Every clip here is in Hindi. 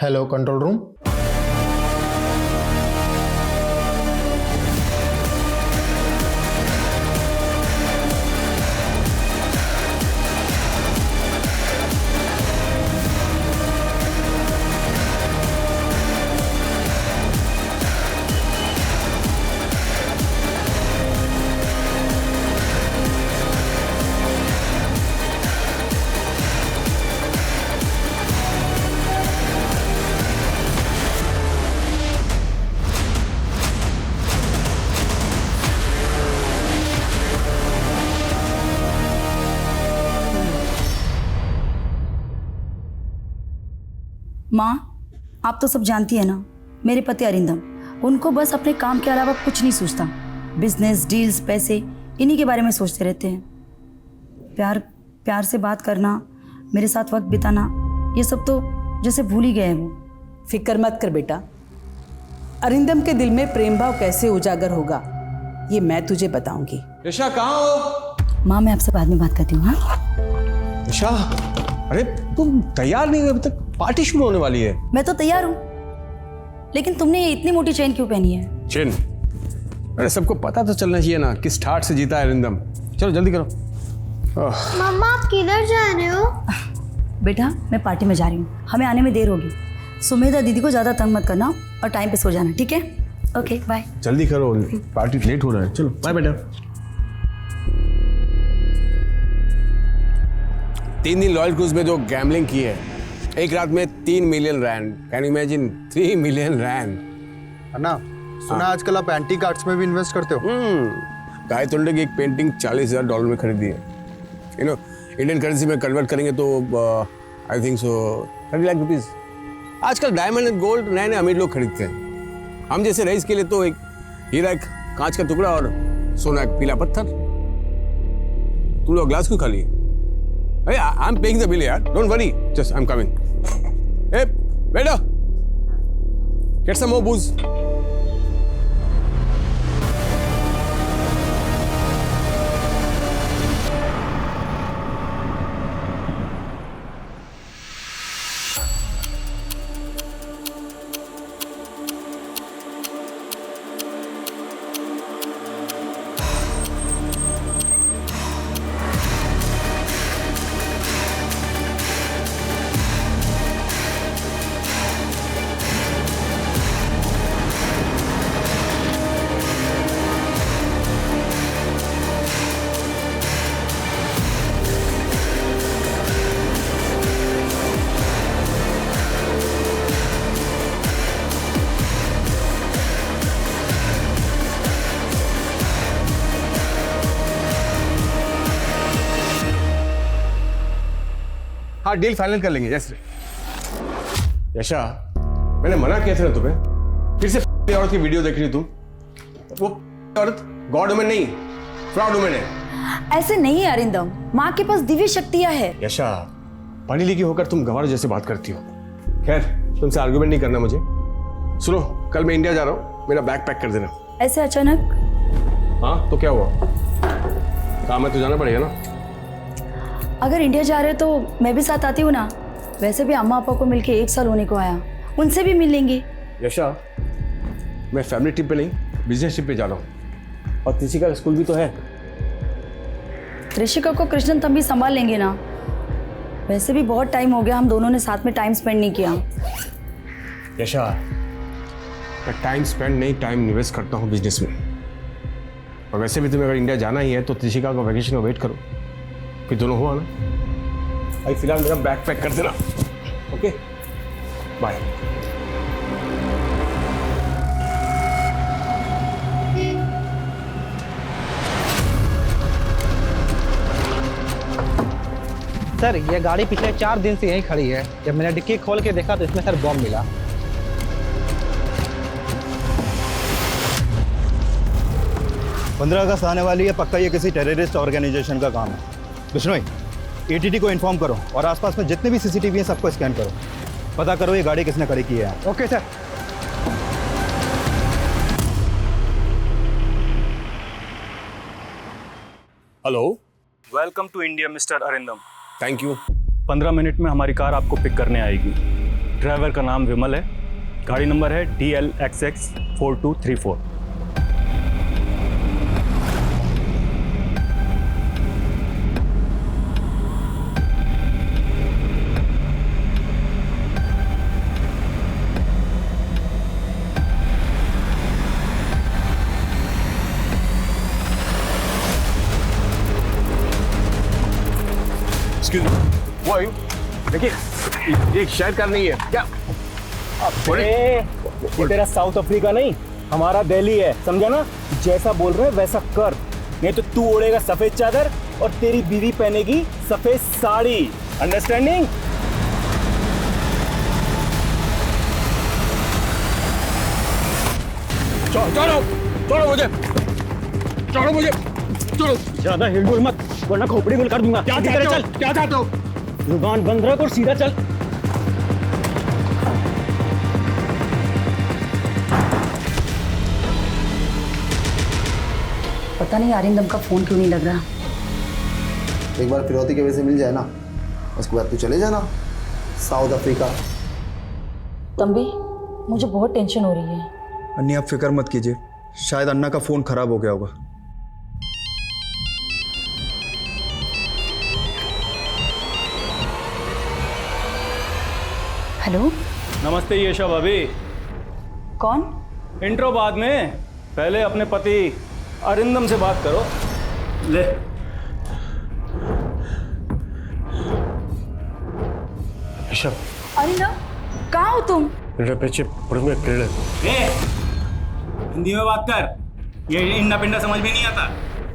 Hello control room. माँ, आप तो सब जानती है ना, मेरे पति अरिंदम, उनको बस अपने काम के अलावा कुछ नहीं सूझता। बिजनेस, डील्स, पैसे, इन्हीं के बारे में सोचते रहते हैं। प्यार से बात करना, मेरे साथ वक्त बिताना, ये सब तो जैसे भूल ही गए हैं वो। फिक्र मत कर बेटा, अरिंदम के दिल में प्रेम भाव कैसे उजागर होगा ये मैं तुझे बताऊंगी। ईशा कहाँ हो? माँ, मैं आपसे बाद में बात करती हूँ। हाँ ईशा, अरे तुम तैयार नहीं हुई अभी तक, पार्टी शुरू होने वाली है। मैं तो तैयार हूँ, लेकिन तुमने ये इतनी मोटी चेन क्यों पहनी है? चेन? अरे सबको पता तो चलना चाहिए ना किस ठाट से जीता है अरिंदम। चलो जल्दी करो। मम्मा आप किधर जा रहे हो? बेटा, मैं पार्टी में जा रही हूँ, हमें आने में देर होगी। सुमेधा दीदी को ज़्यादा तंग मत करना और टाइम पे सो जाना, ठीक है? Okay bye. जल्दी करो, पार्टी लेट हो रहा है। चलो बाय बेटा। 3 दिन लॉयल क्रूज में जो गैम्बलिंग की है, एक रात में 3 million rand. Can you imagine? 3 million rand. अन्ना, सुना आजकल आप एंटीक आर्ट्स में भी इन्वेस्ट करते हो? गायतोंडे की एक पेंटिंग $40,000 में खरीदी है। यू नो, इंडियन करेंसी में कन्वर्ट करेंगे तो I think so 30 lakh rupees. आजकल डायमंड एंड गोल्ड नए नए अमीर लोग खरीदते हैं। हम जैसे रईस के लिए तो एक हीरा, एक कांच का टुकड़ा और सोना, एक पीला पत्थर। तू लोग ग्लास क्यों खाली? अरे I am paying the bill यार, don't worry, just I am coming. ए बेटा, गेट सम मोर बूज। हाँ, डील फाइनल कर लेंगे। यस यशा, मैंने मना किया था ना तुम्हें, फिर से औरत की वीडियो देख रही तुम। वो औरत गॉड वुमन नहीं, फ्रॉड वुमन है। ऐसे नहीं है अरिंदम, माँ के पास दिव्य शक्तियाँ है। यशा, पढ़ी लिखी होकर तुम गंवार जैसे बात करती हो। खैर, तुमसे आर्गुमेंट नहीं करना मुझे। सुनो, कल मैं इंडिया जा रहा हूँ, मेरा बैग पैक कर देना। ऐसे अचानक? हाँ तो क्या हुआ, काम है तो जाना पड़ेगा ना। अगर इंडिया जा रहे हो तो मैं भी साथ आती हूँ ना। वैसे भी अम्मा पापा को मिलके 1 साल होने को आया, उनसे भी मिल लेंगे। यशा, मैं फैमिली ट्रिप पे नहीं, बिजनेस ट्रिप पे जा रहा हूँ, और त्रिशिका का स्कूल भी तो है। त्रिशिका को कृष्णन तंबी संभाल लेंगे ना। वैसे भी बहुत टाइम हो गया हम दोनों ने साथ में टाइम स्पेंड नहीं किया। यशा, मैं टाइम स्पेंड नहीं, टाइम निवेस्ट करता हूँ बिजनेस में। और वैसे भी तुम्हें अगर इंडिया जाना ही है तो त्रिशिका का वैकेशन में वेट करो, फिर दोनों हुआ ना। भाई फिलहाल मेरा बैग पैक कर देना। Okay bye. सर, ये गाड़ी पिछले 4 दिन से यहीं खड़ी है। जब मैंने डिक्की खोल के देखा तो इसमें सर बॉम्ब मिला। पंद्रह अगस्त आने वाली है, पक्का ये किसी टेररिस्ट ऑर्गेनाइजेशन का काम है। बिश्नोई, एटीटी को इन्फॉर्म करो और आसपास में जितने भी सीसीटीवी हैं सबको स्कैन करो, पता करो ये गाड़ी किसने खड़ी की है। Okay sir. Hello, welcome to India mister Arindam. Thank you. 15 minute में हमारी कार आपको पिक करने आएगी। ड्राइवर का नाम विमल है, गाड़ी नंबर है DLXX 4234। Excuse me, who are you? देखिए, ये शायद कार नहीं है क्या? ये तेरा साउथ अफ्रीका नहीं, हमारा दिल्ली है, समझा ना? जैसा बोल रहे हैं वैसा कर, नहीं तो तू ओढ़ेगा सफेद चादर और तेरी बीवी पहनेगी सफेद साड़ी। अंडरस्टैंडिंग? चलो मुझे, ज्यादा हिलडुल मत, वरना खोपड़ी गुल कर दूंगा। क्या चाहते हो? जुबान बंद रख और सीधा चल। पता नहीं अरिंदम का फोन क्यों नहीं लग रहा। एक बार फिरौती के वजह से मिल जाए ना, उसके बाद तू चले जाना साउथ अफ्रीका। तंबी, मुझे बहुत टेंशन हो रही है। अन्नी आप फिक्र मत कीजिए, शायद अन्ना का फ़ोन ख़राब हो गया होगा। हेलो, नमस्ते यशा भाभी। कौन? इंट्रो बाद में, पहले अपने पति अरिंदम से बात करो। ले। यशा, अरिंदम, कहाँ हो तुम? मेरा पीछे पड़ूंगा केरल। हिंदी में बात कर, ये इंडा पिंडा समझ में नहीं आता।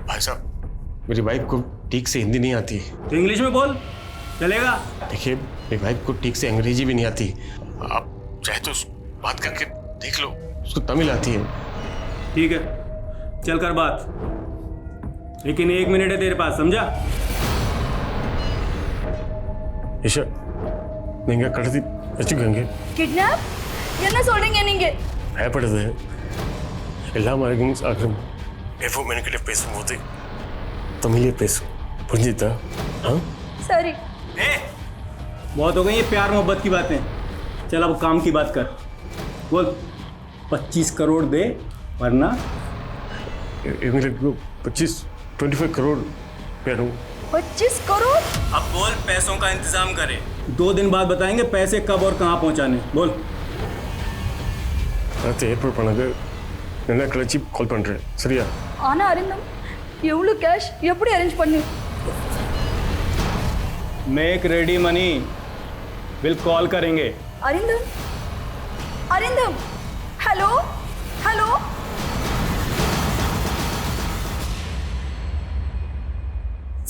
भाई साहब, मेरी वाइफ को ठीक से हिंदी नहीं आती। तो इंग्लिश में बोल, चलेगा? देखिए, मेरी वाइफ को ठीक से अंग्रेजी भी नहीं आती। आप चाहे तो बात करके देख लो, उसको तमिल आती है। ठीक है, चल कर बात, लेकिन 1 मिनट है तेरे पास, समझा? यशा, नहीं कड़ती വെച്ചിങ്ങ किडनैप? என்ன சொல்றீங்க நீங்க? பயப்படுது. எல்லா மார்க்கிங்ஸ் ஆகும். எப்போ மெனக்கிட்ட பேசும்போது तमिल பேசு. புரிஞ்சுதா? हाँ? सॉरी। बहुत हो गई ये प्यार मोहब्बत की बातें, चल अब काम की बात कर। बोल, 25 करोड़ दे वरना। मेरे को 25 करोड़ पे दूँ। 25 करोड़? अब बोल, पैसों का इंतजाम करे, 2 दिन बाद बताएंगे पैसे कब और कहाँ पहुँचाने। बोल। அடுத்து ஏற்பாடு பண்ணது என்ன கழிச்சு கால் பண்ணுறேன், சரியா? ஆனா அரிந்தம், எவ்வளோ கேஷ் எப்படி அரேஞ்ச் பண்ணி? Make ready money, will call करेंगे। Arindam, Arindam, hello, hello.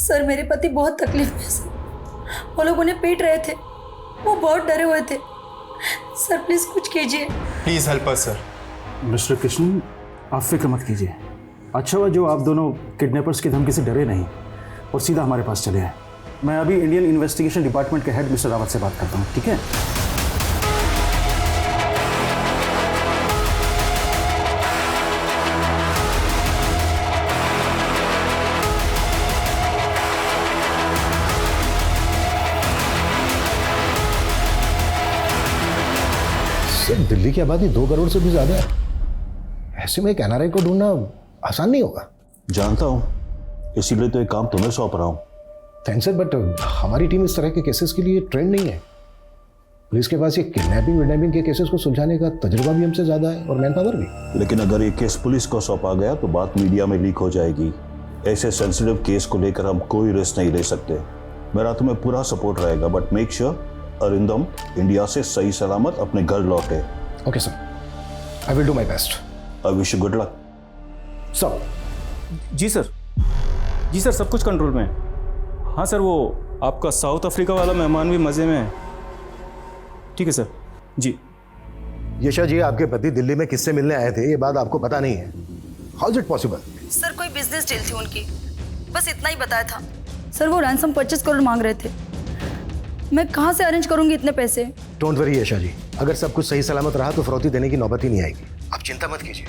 Sir, मेरे पति बहुत तकलीफ में हैं। वो लोग उन्हें पीट रहे थे, वो बहुत डरे हुए थे। सर प्लीज कुछ कीजिए। Please help us sir. Mister Krishna, आप फिक्र मत कीजिए। अच्छा हुआ जो आप दोनों किडनैपर्स की धमकी से डरे नहीं और सीधा हमारे पास चले आए। मैं अभी इंडियन इन्वेस्टिगेशन डिपार्टमेंट के हेड मिस्टर रावत से बात करता हूँ, ठीक है? सर, दिल्ली की आबादी 2 करोड़ से भी ज़्यादा है। ऐसे में एक NRI को ढूंढना आसान नहीं होगा। जानता हूँ, इसीलिए तो एक काम तुम्हें सौंप रहा हूँ। थैंक्स सर, बट हमारी टीम इस तरह के केसेस के लिए ट्रेंड नहीं है। पुलिस के पास ये किडनैपिंग के केसेस को सुलझाने का तजुर्बा भी हमसे ज़्यादा है और मैन पावर भी। लेकिन अगर ये केस पुलिस को सौंपा गया तो बात मीडिया में लीक हो जाएगी। ऐसे सेंसिटिव केस को लेकर हम कोई रिस्क नहीं ले सकते। मेरा तुम्हें पूरा सपोर्ट रहेगा, but make sure Arindam India से सही सलामत अपने घर लौटे। Okay sir, I will do my best. I wish you good luck. Sir. जी सर, जी सर, सब कुछ कंट्रोल में है। हाँ सर, वो आपका साउथ अफ्रीका वाला मेहमान भी मज़े में है। ठीक है सर। जी। यशा जी, आपके पति दिल्ली में किससे मिलने आए थे, ये बात आपको पता नहीं है। How is it possible? Sir, कोई बिजनेस डील थी उनकी, बस इतना ही बताया था। सर, वो रैंसम 25 करोड़ मांग रहे थे। मैं कहाँ से अरेंज करूंगी इतने पैसे? डोंट वरी यशा जी, अगर सब कुछ सही सलामत रहा तो फिरौती देने की नौबत ही नहीं आएगी। आप चिंता मत कीजिए।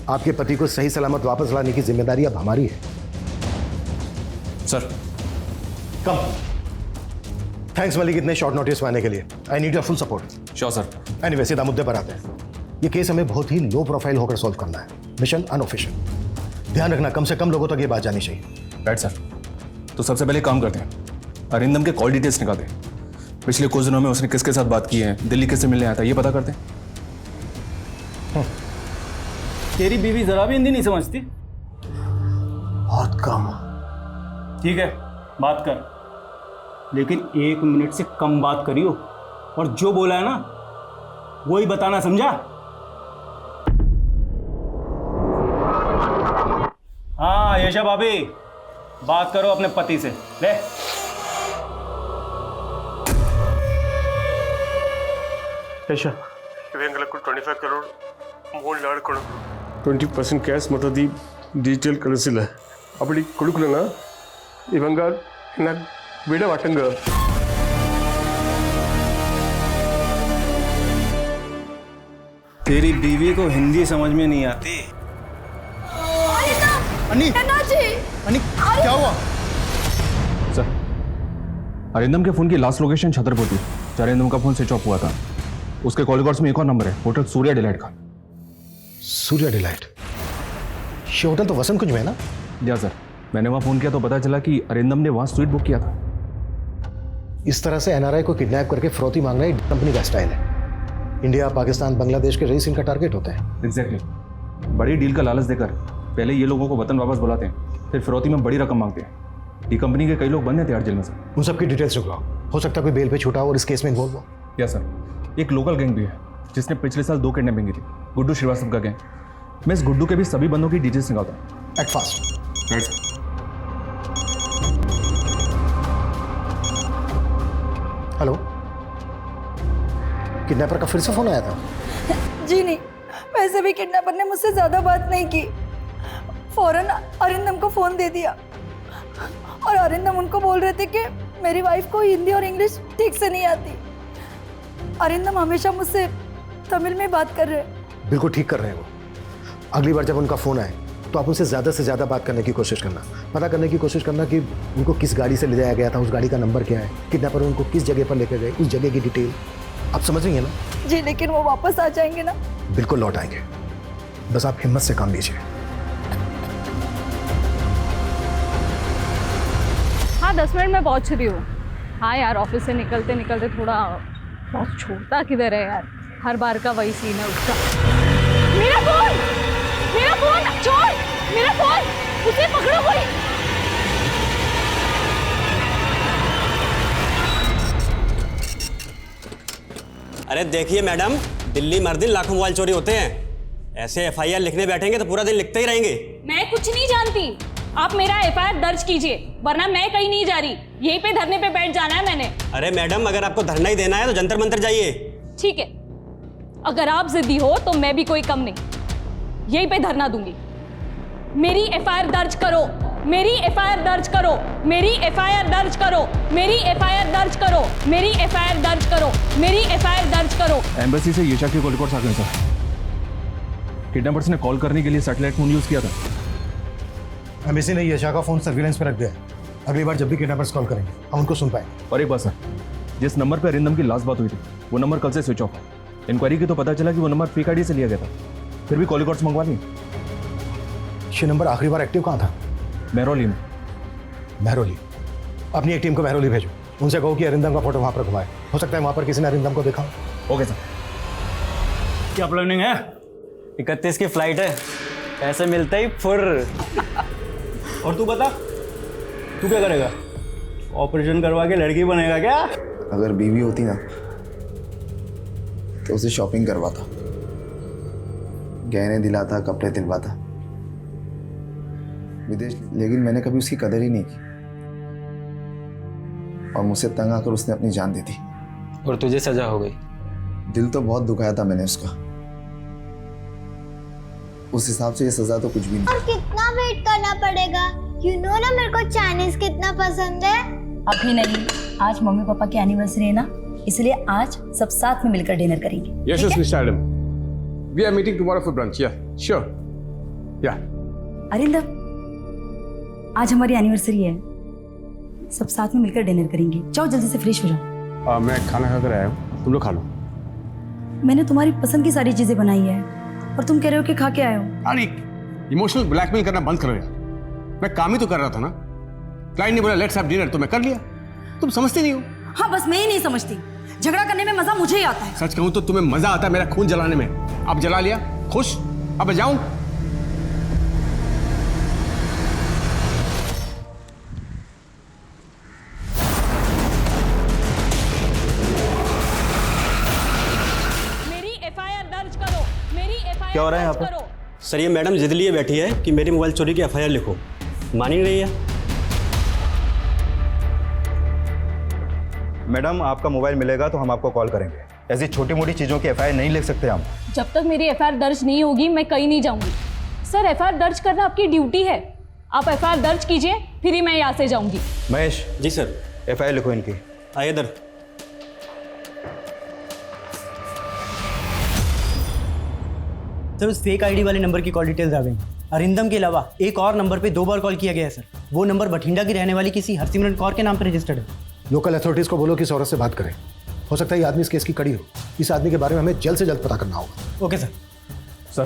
आपके पति को सही सलामत वापस लाने की जिम्मेदारी अब हमारी है। सर कम। थैंक्स मलिक, इतने शॉर्ट नोटिस में आने के लिए। I need your full support. Sure sir. Anyway सीधा मुद्दे पर आते हैं। ये केस हमें बहुत ही लो प्रोफाइल होकर सॉल्व करना है, मिशन अनऑफिशियल। ध्यान रखना कम से कम लोगों तक ये बात जानी चाहिए। Right sir. तो सबसे पहले काम करते हैं, अरिंदम के कॉल डिटेल्स निकालते हैं। पिछले कुछ दिनों में उसने किसके साथ बात की है, दिल्ली किससे मिलने आया था, ये पता करते हैं। तेरी बीवी जरा भी हिंदी नहीं समझती? बहुत कम। ठीक है, बात कर, लेकिन 1 मिनट से कम बात करियो, और जो बोला है ना वही बताना, समझा? हाँ यशा भाभी, बात करो अपने पति से। ले ಯಶಾ ಇವಂಗಲ 25 ಕರೋಡ್ ಮೂಲ್ ಲಾಡ್ ಕೊಡು 20% ಕ್ಯಾಶ್ ಮತ್ತು ದಿ ಡಿಜಿಟಲ್ ಕಳಿಸಿಲ್ಲ ಅಪ್ಪಡಿ ಕೊಡುಕಲನ ಇವಂಗ ನಾ ಬಿಡ ವಾಟಂಗ तेरी बीवी को हिंदी समझ में नहीं आती। अन्नी, अन्नी क्या हुआ? सर, अरिंदम के फोन की लास्ट लोकेशन छतरपुर थी। अरिंदम का फोन स्विच ऑफ हुआ था। उसके कॉल रिकॉर्ड्स में एक और नंबर है, होटल सूर्या डिलाइट का। सूर्या डिलाइट? ये होटल तो वसंत कुंज में है ना? या सर, मैंने वहाँ फोन किया तो पता चला कि अरिंदम ने वहाँ स्वीट बुक किया था। इस तरह से एनआरआई को किडनैप करके फिरौती मांगना ही कंपनी का स्टाइल है। इंडिया, पाकिस्तान, बांग्लादेश के रईस इनका टारगेट होते हैं। एग्जैक्टली। बड़ी डील का लालच देकर पहले ये लोगों को वतन वापस बुलाते हैं, फिर फिरौती में बड़ी रकम मांगते हैं। ये कंपनी के कई लोग बंद हैं तिहाड़ जेल में सर। उन सबकी डिटेल्स निकलाओ, हो सकता है कोई बेल पे छूटा और इस केस में इन्वॉल्व हो। या सर, एक लोकल गैंग भी है जिसने पिछले साल 2 किडनैपिंग की थी, गुड्डू श्रीवास्तव का गैंग। मैं इस गुड्डू के भी सभी बंदों की डिटेल्स निकालता हूँ। Act fast. Right sir. Hello, kidnapper का फिर से फोन आया था? जी नहीं, वैसे भी किडनैपर ने मुझसे ज़्यादा बात नहीं की। फौरन अरिंदम को फ़ोन दे दिया और अरिंदम उनको बोल रहे थे कि मेरी वाइफ को हिंदी और इंग्लिश ठीक से नहीं आती। अरिंदम हमेशा मुझसे तमिल में बात कर रहे हैं। बिल्कुल ठीक कर रहे हैं वो। अगली बार जब उनका फ़ोन आए तो आप उनसे ज़्यादा से ज़्यादा बात करने की कोशिश करना, पता करने की कोशिश करना कि उनको किस गाड़ी से ले जाया गया था, उस गाड़ी का नंबर क्या है, किडनैपर उनको किस जगह पर लेकर गए, उस जगह की डिटेल। आप समझ रही हैं ना? जी, लेकिन वो वापस आ जाएंगे ना? बिल्कुल लौट आएंगे, बस आप हिम्मत से काम लीजिए। हाँ 10 मिनट में पहुंच रही हूँ। हाँ यार, ऑफिस से निकलते निकलते थोड़ा बहुत छोड़ता किधर है यार, हर बार का वही सीन है उसका। मेरा फोन छोड़, मेरा फोन, उसे पकड़ो कोई। अरे देखिए मैडम, दिल्ली मर दिन लाखों मोबाइल चोरी होते हैं। ऐसे एफआईआर लिखने बैठेंगे तो पूरा दिन लिखते ही रहेंगे। मैं कुछ नहीं जानती, आप मेरा एफआईआर दर्ज कीजिए, वरना मैं कहीं नहीं जा रही। यहीं पे धरने पे बैठ जाना है मैंने। अरे मैडम, अगर आपको धरना ही देना है तो जंतर मंतर जाइए। ठीक है, अगर आप जिद्दी हो तो मैं भी कोई कम नहीं, यहीं पे धरना दूंगी। मेरी एफआईआर दर्ज करो, मेरी एफआईआर दर्ज करो, मेरी एफआईआर दर्ज करो, मेरी एफआईआर दर्ज करो, मेरी एफआईआर दर्ज करो, मेरी एफआईआर दर्ज करो। एम्बेसी से यशा के कॉल रिकॉर्ड्स आ गए सर। किडनैपर्स ने कॉल करने के लिए सैटेलाइट फोन यूज किया था। एम्बेसी ने यशा का फोन सर्विलेंस पे रख दिया है। अगली बार जब भी किडनैपर्स कॉल करेंगे हम उनको सुन पाएंगे। और एक बात सर, जिस नंबर पर अरिंदम की लास्ट बात हुई थी वो नंबर कल से स्विच ऑफ है। इंक्वायरी की तो पता चला कि वो नंबर फेक आईडी से लिया गया था, फिर भी कॉल रिकॉर्ड्स मंगवा लिए। ये नंबर आखिरी बार एक्टिव कहाँ था? महरौली में। महरौली? अपनी एक टीम को महरौली भेजो, उनसे कहो कि अरिंदम का फोटो वहाँ पर घुमाए। हो सकता है वहाँ पर किसी ने अरिंदम को देखा। Okay sir. क्या प्लानिंग है? 31 की फ्लाइट है, पैसे मिलते ही फुर। और तू बता, तू क्या करेगा? ऑपरेशन करवा के लड़की बनेगा क्या? अगर बीवी होती ना तो उसे शॉपिंग करवाता, गहने दिलाता, कपड़े दिलवाता विदेश, लेकिन मैंने कभी उसकी कदर ही नहीं की और मुझसे तंग आकर उसने अपनी जान दे दी। और तुझे सजा हो गई। दिल तो बहुत दुखाया था मैंने उसका, उस हिसाब से ये सजा तो कुछ भी नहीं। और कितना वेट करना पड़ेगा? यू नो ना मेरे को चाइनीज कितना पसंद है। अभी नहीं, आज मम्मी पापा की एनिवर्सरी है ना, इसलिए आज सब साथ में मिलकर डिनर करेंगे। Yes, yes, Mr. Adam. We are meeting tomorrow for brunch. Yeah, sure. Yeah. Arindam, आज हमारी एनिवर्सरी है, सब साथ में मिलकर डिनर करेंगे। जाओ जल्दी से फ्रेश हो जाओ। मैं खाना खा कर आया हूँ, तुम लोग खा लो। मैंने तुम्हारी पसंद की सारी चीजें बनाई है और तुम कह रहे हो कि खा के आए हो। अरे इमोशनल ब्लैकमेल करना बंद करो यार, मैं काम ही तो कर रहा था ना। क्लाइंट ने बोला लेट्स हैव डिनर तो मैं कर लिया, तुम समझते नहीं हो। हाँ बस मैं ही नहीं समझती, झगड़ा करने में मजा मुझे ही आता है। सच कहूं तो तुम्हें मजा आता है मेरा खून जलाने में। अब जला लिया, खुश? अब मैं जाऊं? मेरी एफआईआर दर्ज करो, मेरी एफआईआर क्या हो रहा है यहाँ दर्ज पे? करो। सर ये मैडम जिद लिए बैठी है कि मेरी मोबाइल चोरी की एफआईआर लिखो, मान ही नहीं रही है। मैडम आपका मोबाइल मिलेगा तो हम आपको कॉल करेंगे। ऐसी छोटी मोटी चीज़ों की एफआईआर नहीं लिख सकते हम। जब तक मेरी एफआईआर दर्ज नहीं होगी मैं कहीं नहीं जाऊंगी। सर एफआईआर दर्ज करना आपकी ड्यूटी है, आप एफआईआर दर्ज कीजिए फिर ही मैं यहाँ से जाऊंगी। महेश। जी सर। एफआईआर लिखो इनकी। आइए इधर। सर उस फेक आईडी वाले नंबर की कॉल डिटेल्स आ गई। अरिंदम के अलावा एक और नंबर पे 2 बार कॉल किया गया है सर। वो नंबर बठिंडा की रहने वाली किसी हरसिमरन कौर के नाम पर रजिस्टर्ड है। लोकल अथॉरिटीज़ को बोलो कि इस औरत से बात करें। हो सकता है ये आदमी इस केस की कड़ी हो। इस आदमी के बारे में हमें जल्द से जल्द पता करना होगा। Okay sir. सर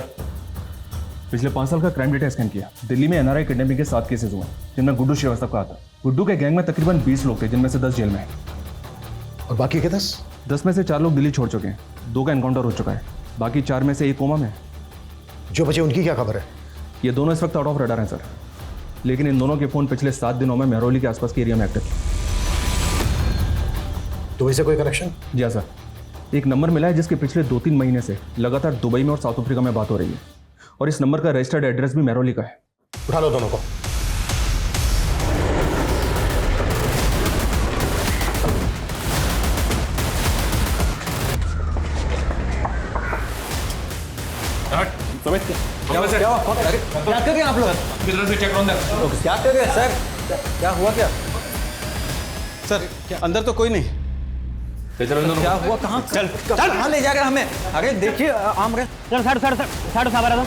पिछले 5 साल का क्राइम डेटा स्कैन किया। दिल्ली में एनआरआई किडनैपिंग के 7 केसेस हुए जिनमें गुड्डू श्रीवास्तव का आता। गुड्डू के गैंग में तकरीबन 20 लोग थे जिनमें से 10 जेल में हैं। और बाकी के 10 में से 4 लोग दिल्ली छोड़ चुके हैं, 2 का एनकाउंटर हो चुका है, बाकी 4 में से 1 कोमा में। जो बचे उनकी क्या खबर है? ये दोनों इस वक्त आउट ऑफ रडार हैं सर, लेकिन इन दोनों के फोन पिछले 7 दिनों में मेहरौली के आसपास के एरिया में एक्टिव। दुबई से कोई कनेक्शन? जी हाँ सर, एक नंबर मिला है जिसके पिछले 2-3 महीने से लगातार दुबई में और साउथ अफ्रीका में बात हो रही है, और इस नंबर का रजिस्टर्ड एड्रेस भी मेहरौली का है। उठा लो दोनों को। क्या कर रहे हैं आप लोग? क्या कर रहे हैं सर? क्या हुआ क्या? सर क्या अंदर तो कोई नहीं। क्या हुआ? कहाँ कहाँ ले जाकर हमें? अरे देखिए आम रहे। चल साढ़े साढ़े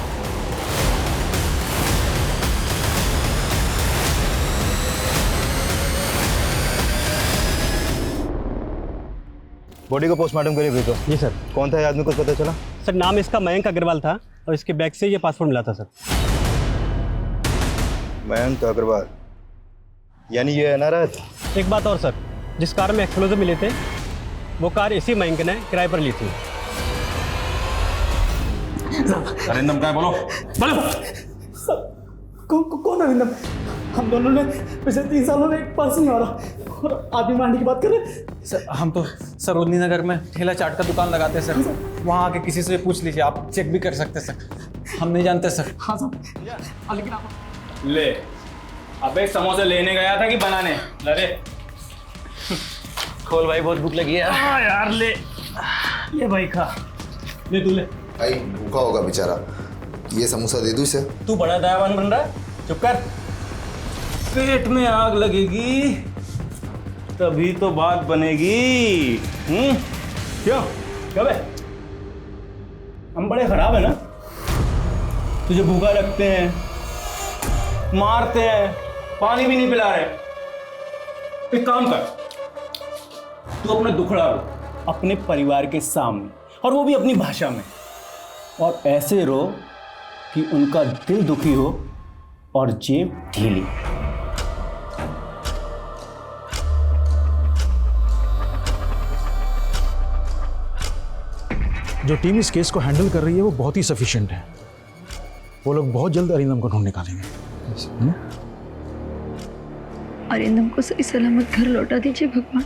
बॉडी को पोस्टमार्टम के लिए भेजो। जी सर। कौन था ये आदमी, कुछ पता चला? सर नाम इसका मयंक अग्रवाल था और इसके बैग से ये पासपोर्ट मिला था सर। मयंक अग्रवाल, यानी ये एनआरआई था? एक बात और सर, जिस कार में एक्सप्लोजिव मिले थे वो कार इसी मयंक ने किराए पर ली थी। अरिंदम क्या है? बोलो कौन अरिंदम? हम दोनों ने पिछले 3 सालों में एक पर्स नहीं मारा और आदमी मारने की बात कर रहे। सर हम तो सरोजनी नगर में ठेला चाट का दुकान लगाते हैं सर, वहाँ आके किसी से पूछ लीजिए, आप चेक भी कर सकते हैं सर, हम नहीं जानते सर। हाँ सर। लेकिन आप ले, अबे समोसे लेने गया था कि बनाने? अरे खोल भाई, बहुत भूख लगी है। हाँ यार ले, ये भाई खा, ले तू ले। भाई भूखा होगा बेचारा, ये समोसा दे दूँ इसे। तू बड़ा दयावान बन रहा है, चुप कर। पेट में आग लगेगी तभी तो बात बनेगी। क्यों क्या बे? हम बड़े खराब है ना? तुझे भूखा रखते हैं, मारते हैं, पानी भी नहीं पिला रहे। एक काम कर, तू अपना दुखड़ा रो अपने परिवार के सामने, और वो भी अपनी भाषा में, और ऐसे रो कि उनका दिल दुखी हो और जेब ढीली। जो टीम इस केस को हैंडल कर रही है वो बहुत ही सफिशिएंट है। वो लोग बहुत जल्द अरिंदम को ढूंढ निकालेंगे। अरिंदम को सही सलामत घर लौटा दीजिए भगवान।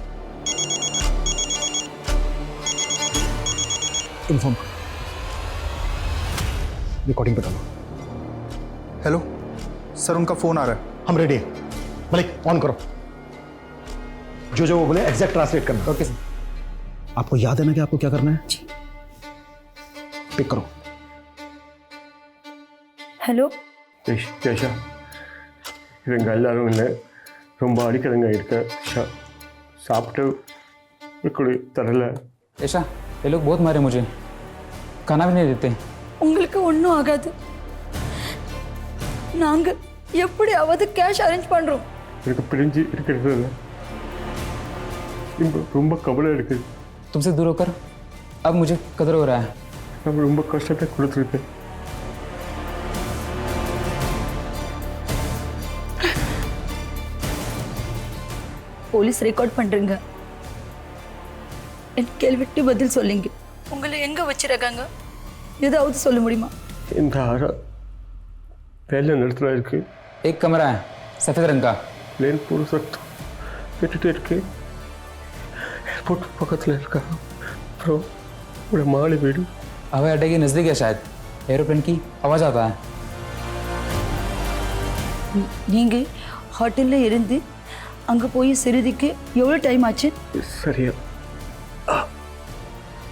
इन्फॉर्म करो, रिकॉर्डिंग पे डालो। हेलो सर, उनका फोन आ रहा है। हम रेडी हैं। मलिक ऑन करो। जो वो बोले एग्जैक्ट ट्रांसलेट करना। Okay sir. आपको याद है ना कि आपको क्या करना है? पिक करो। हेलो கேஷா இவங்க எல்லாரும் இல்லை ரொம்ப அடிக்கடங்க இருக்க சாப்பிட்டு இப்படி தரல। ऐशा ये लोग बहुत मारे मुझे, खाना भी नहीं देते। உங்களுக்கு ஒன்றும் ஆகாது, நாங்க எப்படியாவது கேஷ் அரேஞ்ச் பண்றோம்। எனக்கு பிரிஞ்சு இருக்கிறது ரொம்ப கவலை இருக்குது। तुमसे दूर होकर अब मुझे कदर हो रहा है. अब रूम कष्ट कुछ போலீஸ் ரெக்கார்ட் பண்றீங்க. என் கேள்விட்டு பதில் சொல்லுங்க. உங்களை எங்க வச்சிருக்காங்க ஏதாவது சொல்ல முடியுமா? இந்த ஆரா पहले नड़ता है एक कमरा है सफेद रंग का. प्लेन पूरा सख्त एयरपोर्ट पकड़ ब्रो बड़ा माली वीडियो हवाई अड्डे के नज़दीक है शायद. एरोप्लेन की आवाज़ आता है. நீங்க ஹோட்டல்ல இருந்து அங்க போய் சிறிதுக்கு எவ்வளவு டைம் ஆச்சு? சரியா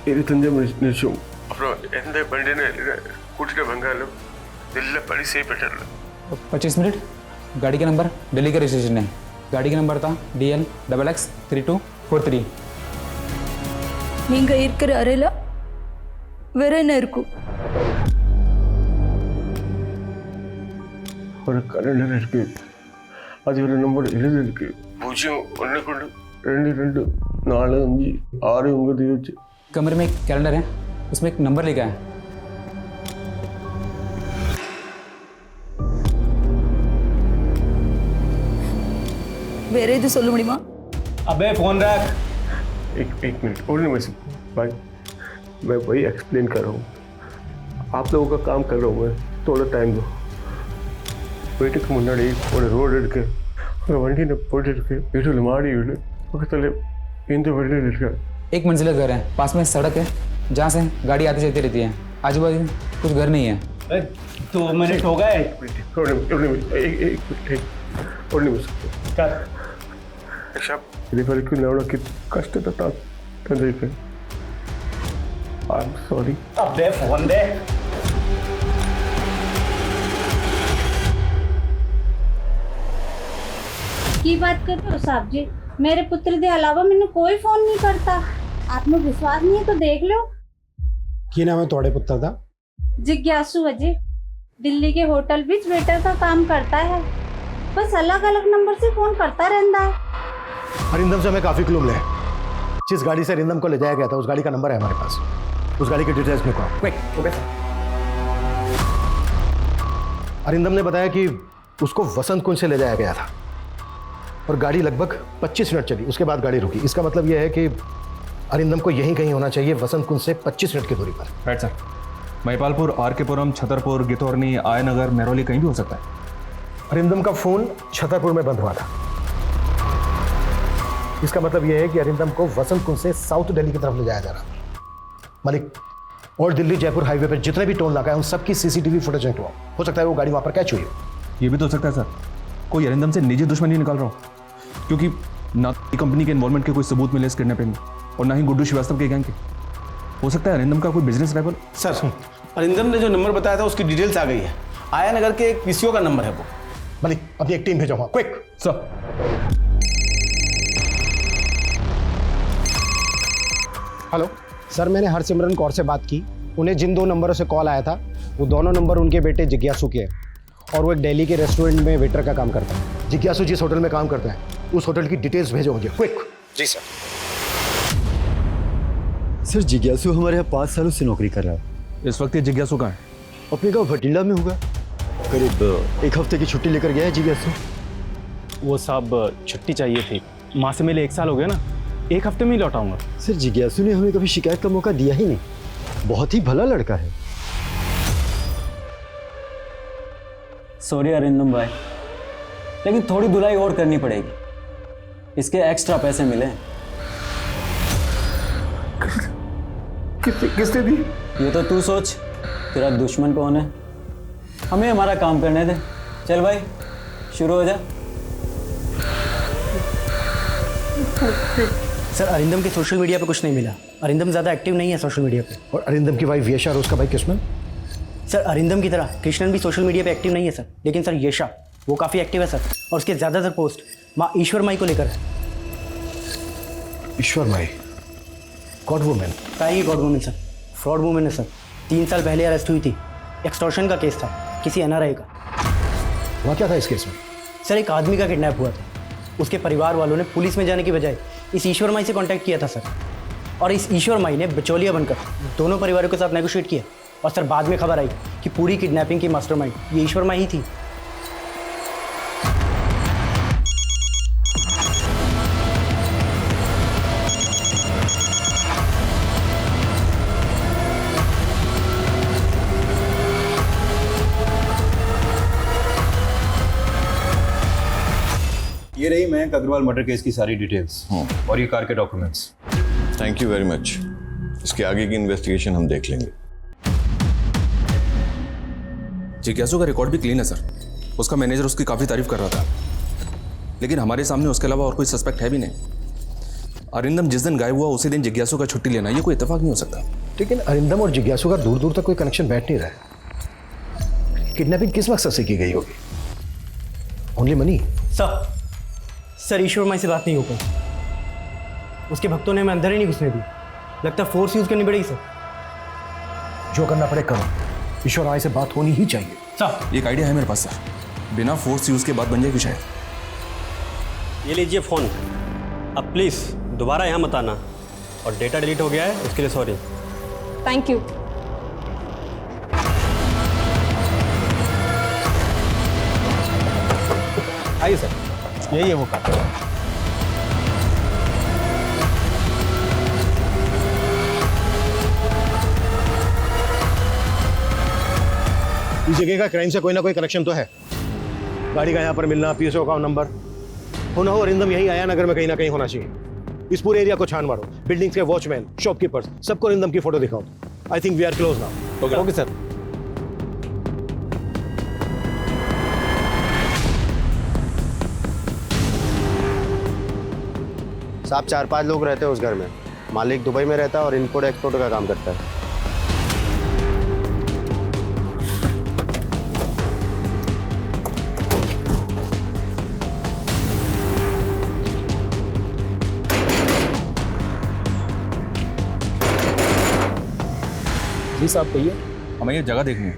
25 நிமிஷம். அப்புறம் எந்த பண்டினை கூட்டிட்டு வந்தாலும் दिल्ली बड़ी से बेटर 25 मिनट. गाड़ी का नंबर दिल्ली का रजिस्ट्रेशन है. गाड़ी का नंबर था DL XX3243. நீங்க இருக்கிற அறையில வேற என்ன இருக்கும்? ஒரு கலண்டர் இருக்கு. அது ஒரு நம்பர் எழுதிருக்கு 01122456 कमरे में एक कैलेंडर है उसमें एक नंबर लिखा है. வேற எது சொல்ல முடியுமா? अबे फोन रख. एक मिनट और नहीं भाई मैं वही एक्सप्लेन कर रहा हूँ. आप लोगों का काम कर रहा हूँ मैं. थोड़ा टाइम दो. வீட்டுக்கு முன்னாடி ஒரு ரோடு இருக்கு. அங்கே வண்டியில் போயிட்டு இருக்கு. வீட்டில் மாடி வீடு பக்கத்தில் இந்த வீடு இருக்கு. एक मंजिला घर है पास में सड़क है जहाँ से गाड़ी आती जाती रहती है. आजू बाजू कुछ घर नहीं है. 2 मिनट हो गए. और नहीं ఇది వరకు నవ్వడానికి కష్టత తండ్రికి ఐఎమ్ సారీ. अबे फोन दे. की बात करते हो साहब जी? मेरे पुत्र के अलावा मैंने कोई फोन नहीं करता. आपको विश्वास नहीं है तो देख लो. की नाम है तोड़े पुत्र का? जिज्ञासु अजय. दिल्ली के होटल बीच वेटर का काम करता है. बस अलग अलग नंबर से फोन करता रहता है. अरिंदम से हमें काफी क्लू मिले. जिस गाड़ी से अरिंदम को ले जाया गया था उस गाड़ी का नंबर है हमारे पास. उस गाड़ी की डिटेल्स में कौन? अरिंदम ने बताया कि उसको वसंत कुंज से ले जाया गया था और गाड़ी लगभग 25 मिनट चली. उसके बाद गाड़ी रुकी. इसका मतलब यह है कि अरिंदम को यहीं कहीं होना चाहिए वसंत कुंज से 25 मिनट की दूरी पर. Right sir. महिपालपुर, आरकेपुरम, छतरपुर, गितौरनी, आयनगर, मेहरौली कहीं भी हो सकता है. अरिंदम का फोन छतरपुर में बंद हुआ था. इसका मतलब यह है कि अरिंदम को वसंत कुंज से साउथ दिल्ली की तरफ ले जाया जा रहा था. मलिक और दिल्ली जयपुर हाईवे पर जितने भी टोल नाका है उन सबकी सीसीटीवी फुटेज निकलवाओ. हो सकता है वो गाड़ी वहां पर कैच हुई हो. ये भी तो हो सकता है सर कोई अरिंदम से निजी दुश्मनी निकाल रहा हो क्योंकि ना कंपनी के इन्वॉल्वमेंट के कोई सबूत मिले इस किडनैपिंग और ना ही गुड्डू श्रीवास्तव के गैंग के. हो सकता है अरिंदम का कोई बिजनेस राइवल. सर अरिंदम ने जो नंबर बताया था उसकी डिटेल्स आ गई है. आया नगर के एक पीसीओ का नंबर है वो. मलिक अपनी एक टीम भेजो वहां क्विक. सर. हेलो सर, मैंने हरसिमरन कौर से बात की. उन्हें जिन 2 नंबरों से कॉल आया था वो दोनों नंबर उनके बेटे जिज्ञासु के हैं और वो एक दिल्ली के रेस्टोरेंट में वेटर का काम करता है. जिज्ञासु जिस होटल में काम करता है उस होटल की डिटेल्स भेजो मुझे क्विक. जी सर. सर जिज्ञासु हमारे यहाँ 5 सालों से नौकरी कर रहा है. इस वक्त ये जिज्ञासु कहाँ है? अपने गाँव भटिंडा में होगा. करीब 1 हफ्ते की छुट्टी लेकर गया है जिज्ञासु. वो साहब छुट्टी चाहिए थी. माँ से मिले 1 साल हो गया ना. 1 हफ्ते में ही लौटाऊंगा. सर जिज्ञासु ने हमें कभी शिकायत का मौका दिया ही नहीं. बहुत ही भला लड़का है. सॉरी अरिंदम भाई, लेकिन थोड़ी धुलाई और करनी पड़ेगी. इसके एक्स्ट्रा पैसे मिले. किसने दी? ये तो तू सोच. तेरा दुश्मन कौन है? हमें हमारा काम करने दे. चल भाई शुरू हो जा. सर अरिंदम के सोशल मीडिया पे कुछ नहीं मिला. अरिंदम ज़्यादा एक्टिव नहीं है सोशल मीडिया पे. और अरिंदम की वाइफ येशा और उसका भाई कृष्णन? सर अरिंदम की तरह कृष्णन भी सोशल मीडिया पे एक्टिव नहीं है सर. लेकिन सर येशा वो काफ़ी एक्टिव है सर और उसके ज़्यादातर पोस्ट माँ ईश्वर माई को लेकर है. ईश्वर माई गॉड वुमेन? काहे God women sir, fraud women है सर. 3 साल पहले अरेस्ट हुई थी. एक्सटॉर्शन का केस था किसी NRI का. वहाँ क्या था इस केस में? सर एक आदमी का किडनैप हुआ था. उसके परिवार वालों ने पुलिस में जाने की बजाय इस ईश्वर माई से कांटेक्ट किया था सर. और इस ईश्वर माई ने बिचौलिया बनकर दोनों परिवारों के साथ नेगोशिएट किया। और सर बाद में खबर आई कि पूरी किडनैपिंग की मास्टरमाइंड ये ईश्वर माई ही थी। ये रही मयंक अग्रवाल मर्डर केस की सारी डिटेल्स और ये कार के documents. Thank you very much. इसके आगे की इन्वेस्टिगेशन हम देख लेंगे। जिज्ञासु का रिकॉर्ड भी क्लीन है सर। उसका मैनेजर उसकी काफ़ी तारीफ कर रहा था, लेकिन हमारे सामने उसके अलावा और कोई सस्पेक्ट है भी नहीं। अरिंदम जिस दिन गायब हुआ उसी दिन जिज्ञासु का छुट्टी लेना ये कोई इत्तेफाक नहीं हो सकता। लेकिन अरिंदम और जिज्ञासु का दूर दूर तक कोई कनेक्शन बैठ नहीं रहा है। किडनैपिंग किस मकसद से की गई होगी? Only money? सर ईश्वर माई से बात नहीं हो पाई। उसके भक्तों ने हमें अंदर ही नहीं घुसने दी। लगता है फोर्स यूज करनी पड़ेगी सर। जो करना पड़े करो, ईश्वर माई से बात होनी ही चाहिए। सर एक आइडिया है मेरे पास सर, बिना फोर्स यूज के बात बन जाएगी शायद। ये लीजिए फ़ोन। अब प्लीज़ दोबारा यहाँ मत आना, और डेटा डिलीट हो गया है उसके लिए सॉरी। Thank you. आइए सर, यही है वो कार। इस जगह का क्राइम से कोई ना कोई कनेक्शन तो है। गाड़ी का यहाँ पर मिलना, पीएसओ अकाउंट नंबर, हो ना हो अरिंदम यही आया नगर में कहीं ना कहीं होना चाहिए। इस पूरे एरिया को छान मारो, बिल्डिंग्स के वॉचमैन, शॉपकीपर्स, सबको अरिंदम की फोटो दिखाओ। I think we are close now. Okay sir. साहब 4-5 लोग रहते हैं उस घर में। मालिक दुबई में रहता है और इम्पोर्ट एक्सपोर्ट का काम करता है। जी साहब कहिए। हमें ये जगह देखनी है।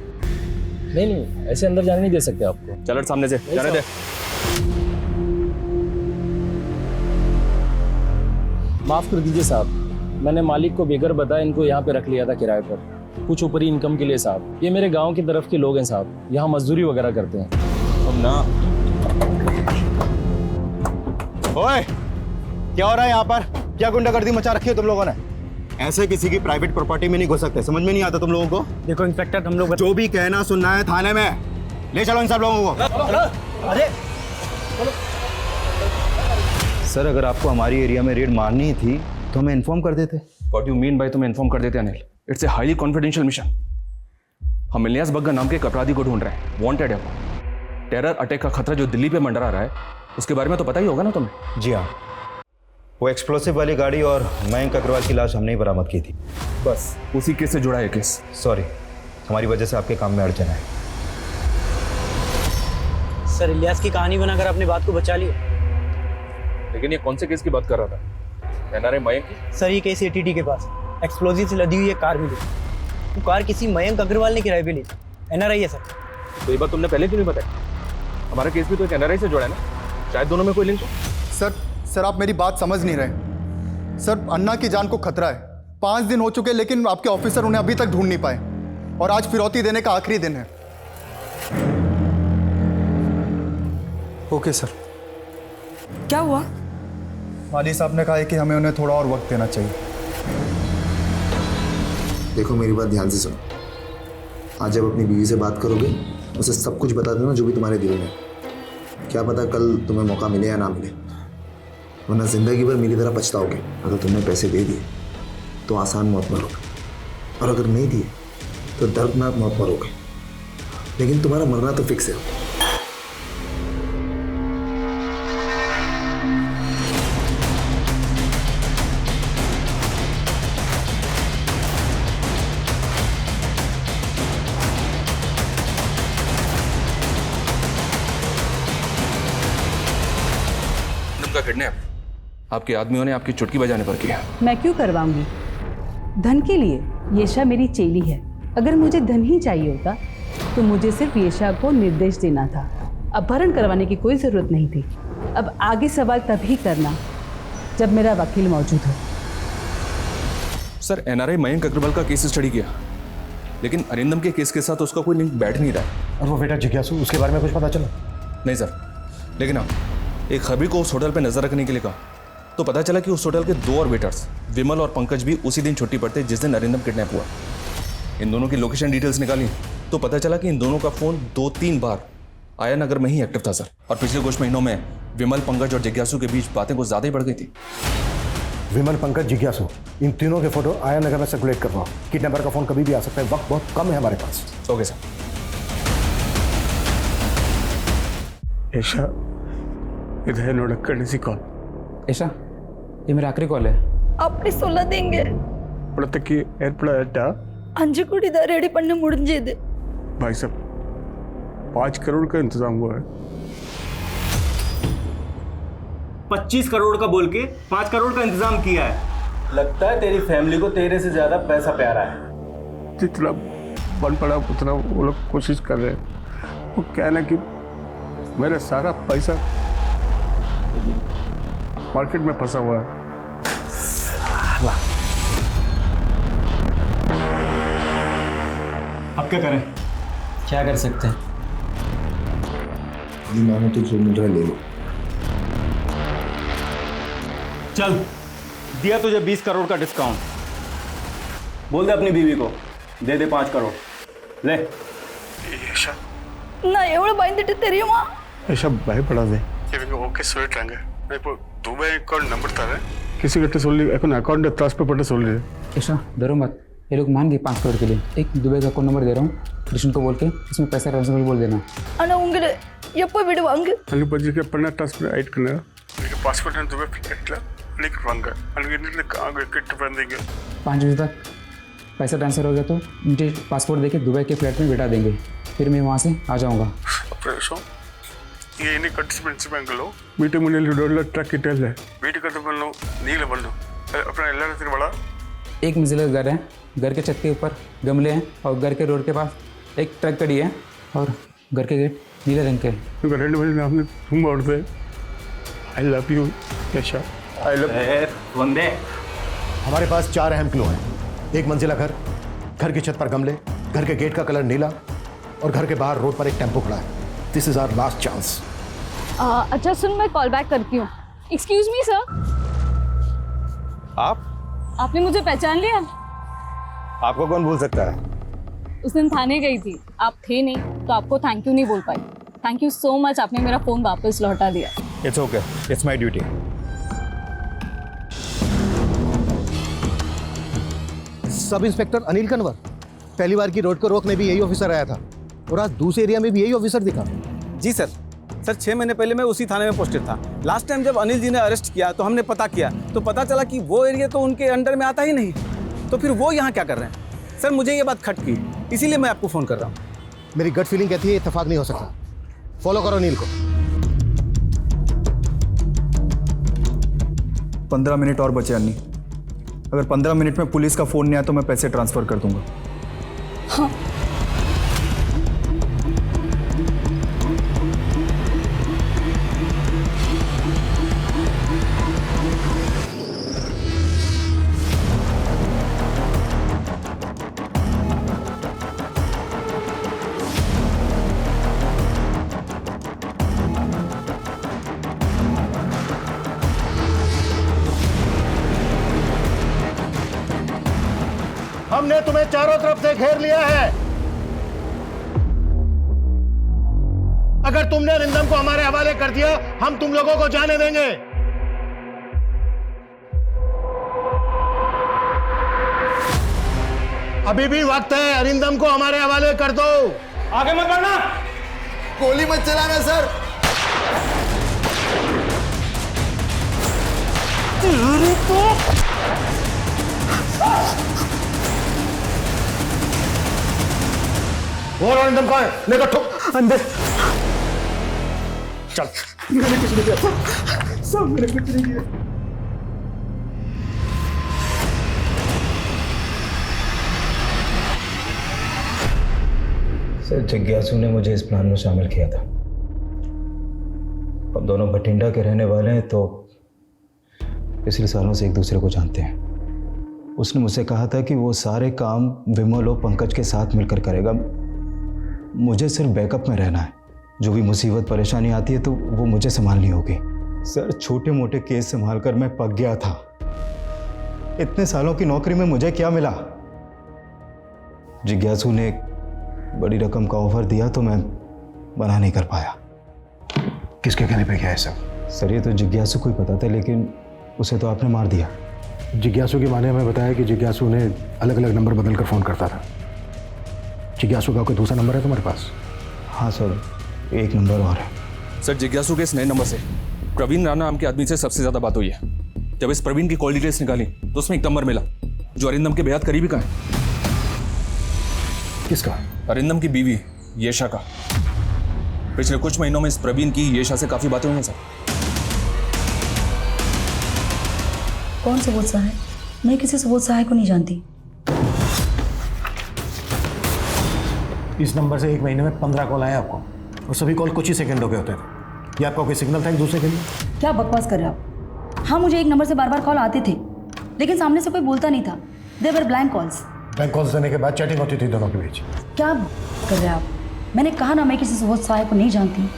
नहीं ऐसे अंदर जाने नहीं दे सकते आपको। चलो सामने से जाने दे। माफ़ कर दीजिए साहब, मैंने मालिक को बेगर बताया इनको यहाँ पे रख लिया था किराए पर, कुछ ऊपरी इनकम के लिए साहब। ये मेरे गांव की तरफ के लोग हैं साहब, यहाँ मजदूरी वगैरह करते हैं। अब ना ओए, क्या हो रहा है यहाँ पर? क्या गुंडागर्दी मचा रखी है तुम लोगों ने? ऐसे किसी की प्राइवेट प्रॉपर्टी में नहीं घुस सकते। समझ में नहीं आता तुम लोगों को? देखो इंस्पेक्टर, हम लोग जो भी कहना सुनना है थाने में ले चलो इन सब लोगों को। अरे सर, अगर आपको हमारी एरिया में रेड मारनी थी तो हमें इन्फॉर्म कर देते। व्हाट यू मीन बाय तुम्हें इन्फॉर्म कर देते Anil? It's a highly confidential mission. हम इलियास बग्गा नाम के एक अपराधी को ढूंढ रहे हैं, वांटेड है वो। टेरर अटैक का खतरा जो दिल्ली पे मंडरा रहा है उसके बारे में तो पता ही होगा ना तुम्हें? जी हाँ, वो एक्सप्लोसिव वाली गाड़ी और मयंक अग्रवाल की लाश हमने ही बरामद की थी। बस उसी केस से जुड़ा है केस। सॉरी, हमारी वजह से आपके काम में अड़चन है। सर इलियास की कहानी बनाकर आपने बात को बचा लिया। लेकिन ये कौन से केस की बात कर रहा था? एनआरआई मयंक की? सर ये केस एटीटी के पास एक्सप्लोजिव से लदी हुई एक कार मिली। वो कार किसी मयंक अग्रवाल ने किराए पे ली। एनआरआई है सर। तो ये बात तुमने पहले क्यों नहीं बताई? हमारा केस भी तो एक एनआरआई से जुड़ा है ना, शायद दोनों में कोई लिंक हो। सर आप मेरी बात समझ नहीं रहे। सर अन्ना की जान को खतरा है। 5 दिन हो चुके लेकिन आपके ऑफिसर उन्हें अभी तक ढूंढ नहीं पाए, और आज फिरौती देने का आखिरी दिन है। Okay sir. क्या हुआ? वाली साहब ने कहा है कि हमें उन्हें थोड़ा और वक्त देना चाहिए। देखो मेरी बात ध्यान से सुनो। आज जब अपनी बीवी से बात करोगे उसे सब कुछ बता देना जो भी तुम्हारे दिल में। क्या पता कल तुम्हें मौका मिले या ना मिले, वरना जिंदगी भर मेरी तरह पछताओगे। अगर तुमने पैसे दे दिए तो आसान मौत मरोगे, और अगर नहीं दिए तो दर्दनाक मौत मरोगे। लेकिन तुम्हारा मरना तो फिक्स है। का किडनैप आपके आदमियों ने आपकी चुटकी बजाने पर किया। मैं क्यों करवाऊंगी? धन के लिए? येशा मेरी चेली है। अगर मुझे धन ही चाहिए होता तो मुझे सिर्फ येशा को निर्देश देना था, अपहरण करवाने की कोई ज़रूरत नहीं थी। अब आगे सवाल तभी करना जब मेरा वकील मौजूद हो। सर एनआरआई मयंक अग्रवाल का केस स्टडी किया, लेकिन अरिंदम के केस के साथ उसका कोई लिंक बैठ नहीं रहा है। और वो बेटा जिज्ञासु, उसके बारे में कुछ पता चला? नहीं सर, लेकिन हाँ, एक खबरी को उस होटल पर नजर रखने के लिए कहा तो पता चला कि उस होटल के 2 और वेटर्स विमल और पंकज भी उसी दिन छुट्टी पर थे जिस दिन अरिंदम किडनैप हुआ। इन दोनों की लोकेशन डिटेल्स निकाली तो पता चला कि इन दोनों का फोन 2-3 बार आया नगर में ही एक्टिव था सर। और पिछले कुछ महीनों में विमल, पंकज और जिज्ञासु के बीच बातें कुछ ज्यादा ही बढ़ गई थी। विमल, पंकज, जिज्ञासु, इन तीनों के फोटो आया नगर में सर्कुलेट करवाओ। किडनैपर का फोन कभी भी आ सकता है, वक्त बहुत कम है हमारे पास। Okay sir. ऐशा इधर नोट करने सी कॉल। ऐशा, ये मेरा आखिरी कॉल है। अपने 16 देंगे ഇപ്പോഴത്തേക്ക് ഏർപ്പെടാ 5 कोटी दा रेडी पन्ने मुड़ंजे दे। भाई साहब 5 करोड़ का इंतजाम हुआ है। 25 करोड़ का बोल के 5 करोड़ का इंतजाम किया है। लगता है तेरी फैमिली को तेरे से ज्यादा पैसा प्यारा है। जितना बन पड़ा उतना वो लोग कोशिश कर रहे हैं। वो क्या है ना कि मेरा सारा पैसा मार्केट में फंसा हुआ है। अब क्या करें? क्या कर सकते हैं? मानो तो जो मिल रहा है ले लो। चल, दिया तुझे 20 करोड़ का डिस्काउंट। बोल दे अपनी बीवी को दे दे 5 करोड़। ले। ऐशा ना एवढं बांधिட்டு தெரியுமா? ऐशा பயப்படாத. இவங்க ஓகே சொல்லிட்டாங்க. நான் இப்போ துபாய் அக்கௌண்ட் நம்பர் தரேன். किसी கிட்ட சொல்லி এখন அக்கௌண்ட் ட்ரான்ஸ்ஃபர் பண்ண சொல்லு. ऐशा डरो मत, ये लोग मान गए 5 करोड़ के लिए। एक दुबई का अकाउंट नंबर दे रहा हूँ, कृष्ण को बोल के इसमें पैसा ट्रांसफर बोल देना। ஆனா உங்களை எப்போ விடுவாங்க? அங்கே பட்ஜெட் பண்ண ட்ரான்ஸ்ஃபர் ஆயிட்டு பண்ண. எனக்கு பாஸ்போர்ட் நான் துபாய் ஃப்ளைட்ல लेकर வாங்க. அங்கே இருந்து அங்கே கிட்ட வந்தீங்க. 5 बजे तक पैसा ट्रांसफर हो गया तो मुझे पासपोर्ट देके दुबई के फ्लैट में बिठा देंगे, फिर मैं वहाँ से आ जाऊँगा। ये इन्हीं कट्स बैंगलो वीट मुनियल डॉलर ट्रक किटल है वीट का तो बनलो नीले बनलो अपना एलआर से बड़ा एक मंजिला घर है, घर के छत के ऊपर गमले हैं और घर के रोड के पास एक ट्रक खड़ी है और घर के गेट नीले रंग के हैं। तो रेड वाले नाम ने तुम बोलते I love you Aisha I love वंदे। हमारे पास 4 अहम क्लू हैं। एक मंजिला घर, घर की छत पर गमले, घर के गेट का कलर नीला और घर के बाहर रोड पर एक टेम्पो खड़ा है। This is our last chance. अच्छा सुन, मैं कॉल बैक करती हूँ। Excuse me sir. आपने मुझे पहचान लिया? आपको कौन भूल सकता है? उस दिन थाने गई थी, आप थे नहीं तो आपको थैंक यू नहीं बोल पाई। थैंक यू सो मच, आपने मेरा फोन वापस लौटा दिया। It's okay, it's my duty. Sub inspector Anil Kanwar, पहली बार की रोड को रोकने भी यही ऑफिसर आया था और आज दूसरे एरिया में भी यही ऑफिसर दिखा। जी सर। सर 6 महीने पहले मैं उसी थाने में पोस्टेड था। लास्ट टाइम जब अनिल जी ने अरेस्ट किया तो हमने पता किया तो पता चला कि वो एरिया तो उनके अंडर में आता ही नहीं, तो फिर वो यहाँ क्या कर रहे हैं? सर मुझे ये बात खटकी, इसीलिए मैं आपको फ़ोन कर रहा हूँ। मेरी गट फीलिंग कहती है इत्तेफाक नहीं हो सकता। फॉलो करो अनिल को। 15 मिनट और बचे अन्नी। अगर 15 मिनट में पुलिस का फ़ोन नहीं आया तो मैं पैसे ट्रांसफ़र कर दूंगा। हाँ। हमने तुम्हें चारों तरफ से घेर लिया है। अगर तुमने अरिंदम को हमारे हवाले कर दिया हम तुम लोगों को जाने देंगे। अभी भी वक्त है, अरिंदम को हमारे हवाले कर दो। आगे मत बढ़ना। गोली मत चलाना सर। और अरिंदम कहाँ है? लेकर ठोक अंदर। चल। मैंने कुछ नहीं किया सब मैंने कुछ नहीं किया। सर जिज्ञासु ने मुझे इस प्लान में शामिल किया था। हम दोनों भटिंडा के रहने वाले हैं तो पिछले सालों से एक दूसरे को जानते हैं। उसने मुझसे कहा था कि वो सारे काम विमल और पंकज के साथ मिलकर करेगा। मुझे सिर्फ बैकअप में रहना है। जो भी मुसीबत परेशानी आती है तो वो मुझे संभालनी होगी। सर, छोटे मोटे केस संभाल कर मैं पक गया था। इतने सालों की नौकरी में मुझे क्या मिला? जिज्ञासु ने एक बड़ी रकम का ऑफर दिया तो मैं मना नहीं कर पाया। किसके कहने पे क्या है सब? सर, ये तो जिज्ञासु को ही पता था, लेकिन उसे तो आपने मार दिया। जिज्ञासु की माँ ने हमें बताया कि जिज्ञासु ने अलग अलग नंबर बदल कर फ़ोन करता था। जिज्ञासु का कोई दूसरा नंबर है तुम्हारे पास? हाँ सर, एक नंबर और है। सर, जिज्ञासु के इस नए नंबर से प्रवीण राणा नाम के आदमी से सबसे ज्यादा बात हुई है। जब इस प्रवीण की कॉल डिटेल्स निकाली तो उसमें एक नंबर मिला जो अरिंदम के बेहद करीबी का है। किसका? अरिंदम की बीवी येशा का। पिछले कुछ महीनों में इस प्रवीण की येशा से काफी बातें हुई हैं सर। कौन सुबोध सहाय? मैं किसी सुबोध सहाय को नहीं जानती। इस नंबर से एक महीने में 15 कॉल आए आपको, और सभी कॉल कुछ ही सेकंडों के होते थे। ये आपका कोई सिग्नल था एक दूसरे के लिए? क्या बकवास कर रहे हो आप? हाँ, मुझे एक नंबर से बार बार कॉल आते थे, लेकिन सामने से कोई बोलता नहीं था। देवर ब्लैंक कॉल्स। बैंक कॉल्स देने के बाद चैटिंग होती थी दोनों के बीच। क्या कर रहे हैं आप? मैंने कहा ना, मैं किसी सुबोध सहाय को नहीं जानती।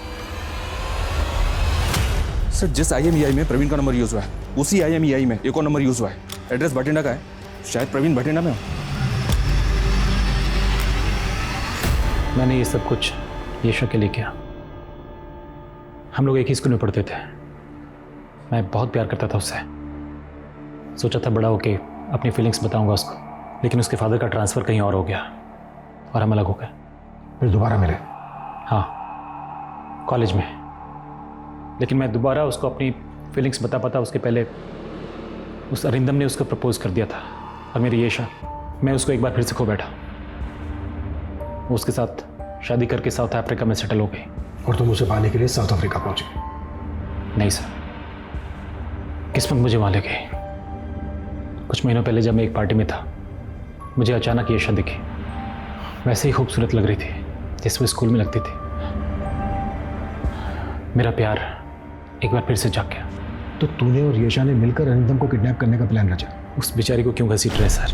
सर, जिस IMEI में प्रवीण का नंबर यूज हुआ है उसी IMEI में एक और नंबर यूज हुआ है। एड्रेस भटिंडा का है। शायद प्रवीण भटिंडा में हो। मैंने ये सब कुछ येशा के लिए किया। हम लोग एक ही स्कूल में पढ़ते थे। मैं बहुत प्यार करता था उससे। सोचा था बड़ा होके अपनी फीलिंग्स बताऊंगा उसको, लेकिन उसके फादर का ट्रांसफ़र कहीं और हो गया और हम अलग हो गए। फिर दोबारा मिले? हाँ, कॉलेज में। लेकिन मैं दोबारा उसको अपनी फीलिंग्स बता पाता उसके पहले उस अरिंदम ने उसको प्रपोज कर दिया था। और मेरी येशा, मैं उसको एक बार फिर से खो बैठा। वो उसके साथ शादी करके साउथ अफ्रीका में सेटल हो गई। और तुम उसे पाने के लिए साउथ अफ्रीका पहुंचे? नहीं सर, किस्मत मुझे वहाँ ले गई। कुछ महीनों पहले जब मैं एक पार्टी में था, मुझे अचानक येशा दिखी। वैसे ही खूबसूरत लग रही थी जैसे वो स्कूल में लगती थी। मेरा प्यार एक बार फिर से जाग गया। तो तूने और येशा ने मिलकर अरिंदम को किडनैप करने का प्लान रचा? उस बेचारी को क्यों घसीट रहे सर?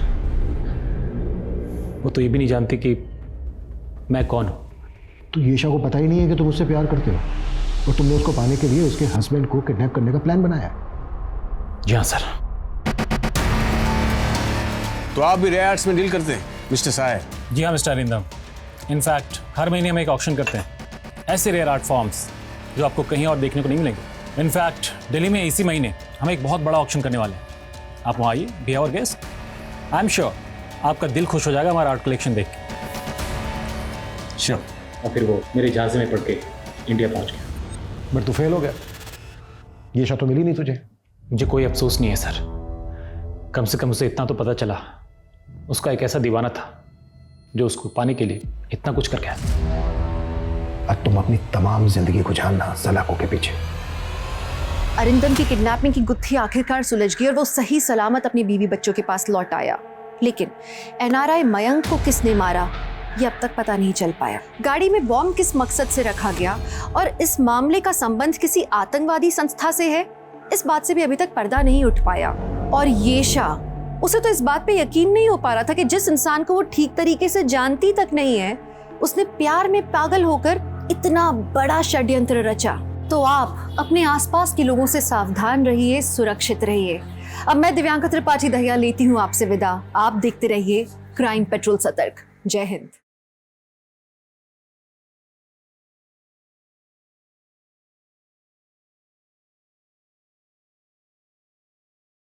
वो तो ये भी नहीं जानती कि मैं कौन हूँ। तो येशा को पता ही नहीं है कि तुम उससे प्यार करते हो, और तुमने उसको पाने के लिए उसके हस्बैंड को किडनैप करने का प्लान बनाया है? जी हाँ सर। तो आप भी रेयर आर्ट्स में डील करते हैं मिस्टर सायर? जी हाँ मिस्टर अरिंदम। इनफैक्ट हर महीने हम एक ऑक्शन करते हैं, ऐसे रेयर आर्ट फॉर्म्स जो आपको कहीं और देखने को नहीं मिलेंगे। इनफैक्ट दिल्ली में इसी महीने हम एक बहुत बड़ा ऑक्शन करने वाले हैं। आप वहाँ आइए, be our guest. I am sure आपका दिल खुश हो जाएगा हमारा आर्ट कलेक्शन देख के। श्योर। और फिर वो मेरे जहाज़ में पढ़ के इंडिया पहुँच गया। बट तू फेल हो गया। येशा तो मिली नहीं तुझे। मुझे कोई अफसोस नहीं है सर। कम से कम उसे इतना तो पता चला, उसका एक ऐसा दीवाना था जो उसको पाने के लिए इतना कुछ कर गया। अब तुम अपनी तमाम जिंदगी गुजारना सलाखों के पीछे। अरिंदम की किडनैपिंग की गुत्थी आखिरकार सुलझ गई और वो सही सलामत अपनी बीवी बच्चों के पास लौट आया। लेकिन NRI मयंक को किसने मारा ये अब तक पता नहीं चल पाया। गाड़ी में बॉम्ब किस मकसद से रखा गया और इस मामले का संबंध किसी आतंकवादी संस्था से है, इस बात से भी अभी तक पर्दा नहीं उठ पाया। और येशा, उसे तो इस बात पे यकीन नहीं हो पा रहा था कि जिस इंसान को वो ठीक तरीके से जानती तक नहीं है, उसने प्यार में पागल होकर इतना बड़ा षड्यंत्र रचा। तो आप अपने आसपास के लोगों से सावधान रहिए, सुरक्षित रहिए। अब मैं दिव्यांका त्रिपाठी दहिया लेती हूँ आपसे विदा। आप देखते रहिए क्राइम पेट्रोल सतर्क। जय हिंद।